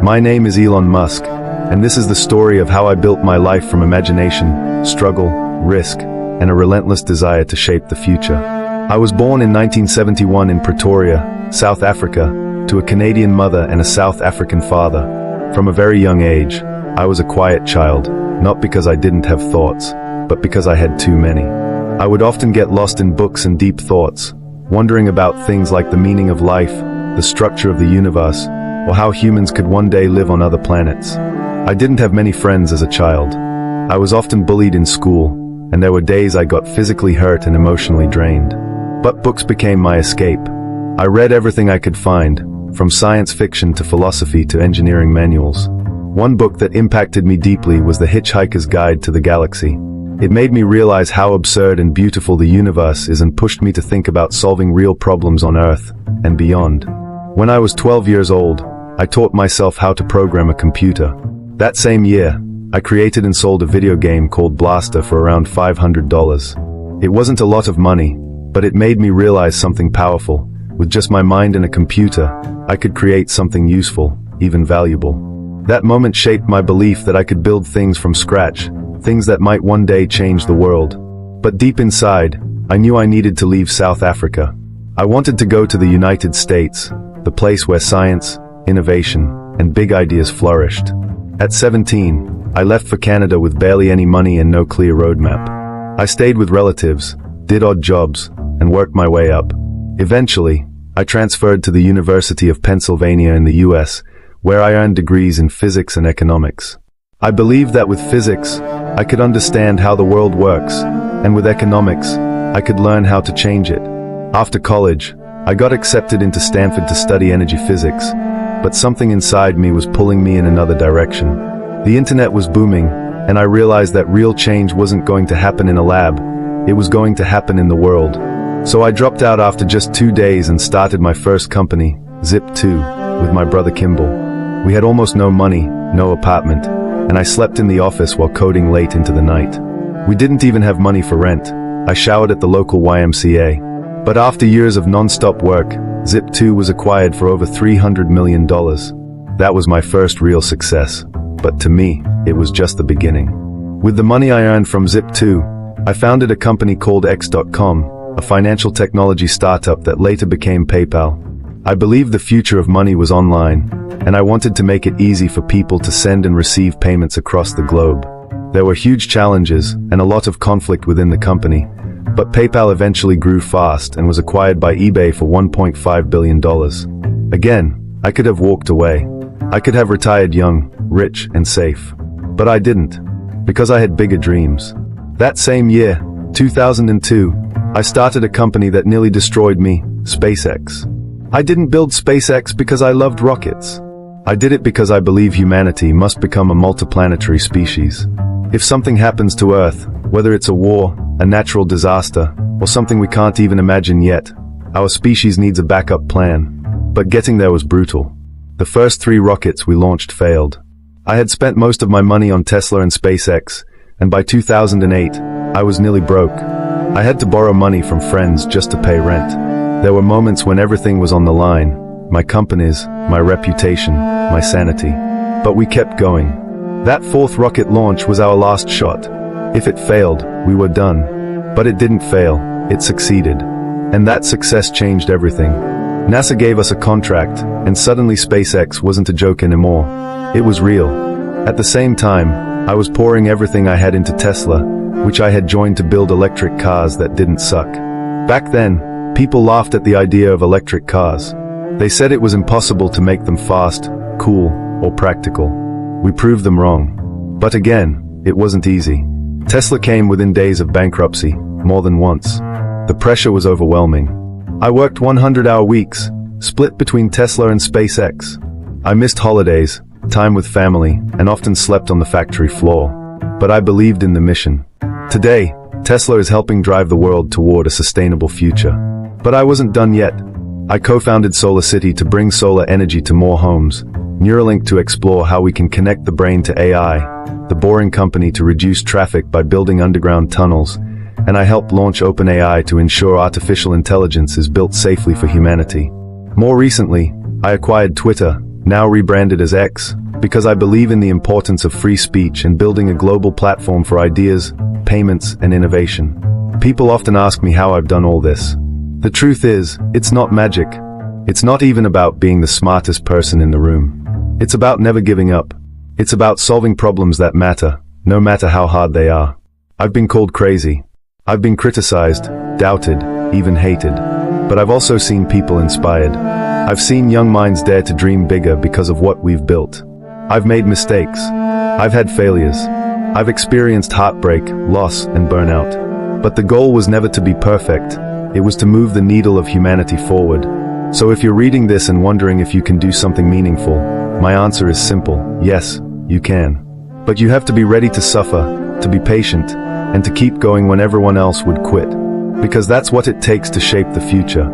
My name is Elon Musk, and this is the story of how I built my life from imagination, struggle, risk, and a relentless desire to shape the future. I was born in 1971 in Pretoria, South Africa, to a Canadian mother and a South African father. From a very young age, I was a quiet child, not because I didn't have thoughts, but because I had too many. I would often get lost in books and deep thoughts, wondering about things like the meaning of life, the structure of the universe, or how humans could one day live on other planets. I didn't have many friends as a child. I was often bullied in school, and there were days I got physically hurt and emotionally drained. But books became my escape. I read everything I could find, from science fiction to philosophy to engineering manuals. One book that impacted me deeply was The Hitchhiker's Guide to the Galaxy. It made me realize how absurd and beautiful the universe is and pushed me to think about solving real problems on Earth and beyond. When I was 12 years old, I taught myself how to program a computer. That same year, I created and sold a video game called Blaster for around $500. It wasn't a lot of money, but it made me realize something powerful. With just my mind and a computer, I could create something useful, even valuable. That moment shaped my belief that I could build things from scratch, things that might one day change the world. But deep inside, I knew I needed to leave South Africa. I wanted to go to the United States, the place where science, innovation, and big ideas flourished. At 17, I left for Canada with barely any money and no clear roadmap. I stayed with relatives, did odd jobs, and worked my way up. Eventually, I transferred to the University of Pennsylvania in the US, where I earned degrees in physics and economics. I believed that with physics, I could understand how the world works, and with economics, I could learn how to change it. After college, I got accepted into Stanford to study energy physics, but something inside me was pulling me in another direction. The internet was booming, and I realized that real change wasn't going to happen in a lab, it was going to happen in the world. So I dropped out after just 2 days and started my first company, Zip2, with my brother Kimball. We had almost no money, no apartment, and I slept in the office while coding late into the night. We didn't even have money for rent. I showered at the local YMCA. But after years of non-stop work, Zip2 was acquired for over $300 million. That was my first real success. But to me, it was just the beginning. With the money I earned from Zip2, I founded a company called X.com, a financial technology startup that later became PayPal. I believed the future of money was online, and I wanted to make it easy for people to send and receive payments across the globe. There were huge challenges and a lot of conflict within the company, but PayPal eventually grew fast and was acquired by eBay for $1.5 billion. Again, I could have walked away. I could have retired young, rich, and safe. But I didn't, because I had bigger dreams. That same year, 2002, I started a company that nearly destroyed me, SpaceX. I didn't build SpaceX because I loved rockets. I did it because I believe humanity must become a multiplanetary species. If something happens to Earth, whether it's a war, a natural disaster, or something we can't even imagine yet, our species needs a backup plan. But getting there was brutal. The first 3 rockets we launched failed. I had spent most of my money on Tesla and SpaceX, and by 2008, I was nearly broke. I had to borrow money from friends just to pay rent. There were moments when everything was on the line. My companies, my reputation, my sanity. But we kept going. That 4th rocket launch was our last shot. If it failed, we were done. But it didn't fail, it succeeded. And that success changed everything. NASA gave us a contract, and suddenly SpaceX wasn't a joke anymore. It was real. At the same time, I was pouring everything I had into Tesla, which I had joined to build electric cars that didn't suck. Back then, people laughed at the idea of electric cars. They said it was impossible to make them fast, cool, or practical. We proved them wrong. But again, it wasn't easy. Tesla came within days of bankruptcy, more than once. The pressure was overwhelming. I worked 100-hour weeks, split between Tesla and SpaceX. I missed holidays, time with family, and often slept on the factory floor. But I believed in the mission. Today, Tesla is helping drive the world toward a sustainable future. But I wasn't done yet. I co-founded SolarCity to bring solar energy to more homes, Neuralink to explore how we can connect the brain to AI, The Boring Company to reduce traffic by building underground tunnels, and I helped launch OpenAI to ensure artificial intelligence is built safely for humanity. More recently, I acquired Twitter, now rebranded as X, because I believe in the importance of free speech and building a global platform for ideas, payments, and innovation. People often ask me how I've done all this. The truth is, it's not magic. It's not even about being the smartest person in the room. It's about never giving up. It's about solving problems that matter, no matter how hard they are. I've been called crazy. I've been criticized, doubted, even hated. But I've also seen people inspired. I've seen young minds dare to dream bigger because of what we've built. I've made mistakes. I've had failures. I've experienced heartbreak, loss, and burnout. But the goal was never to be perfect. It was to move the needle of humanity forward. So if you're reading this and wondering if you can do something meaningful, my answer is simple. Yes, you can. But you have to be ready to suffer, to be patient, and to keep going when everyone else would quit. Because that's what it takes to shape the future.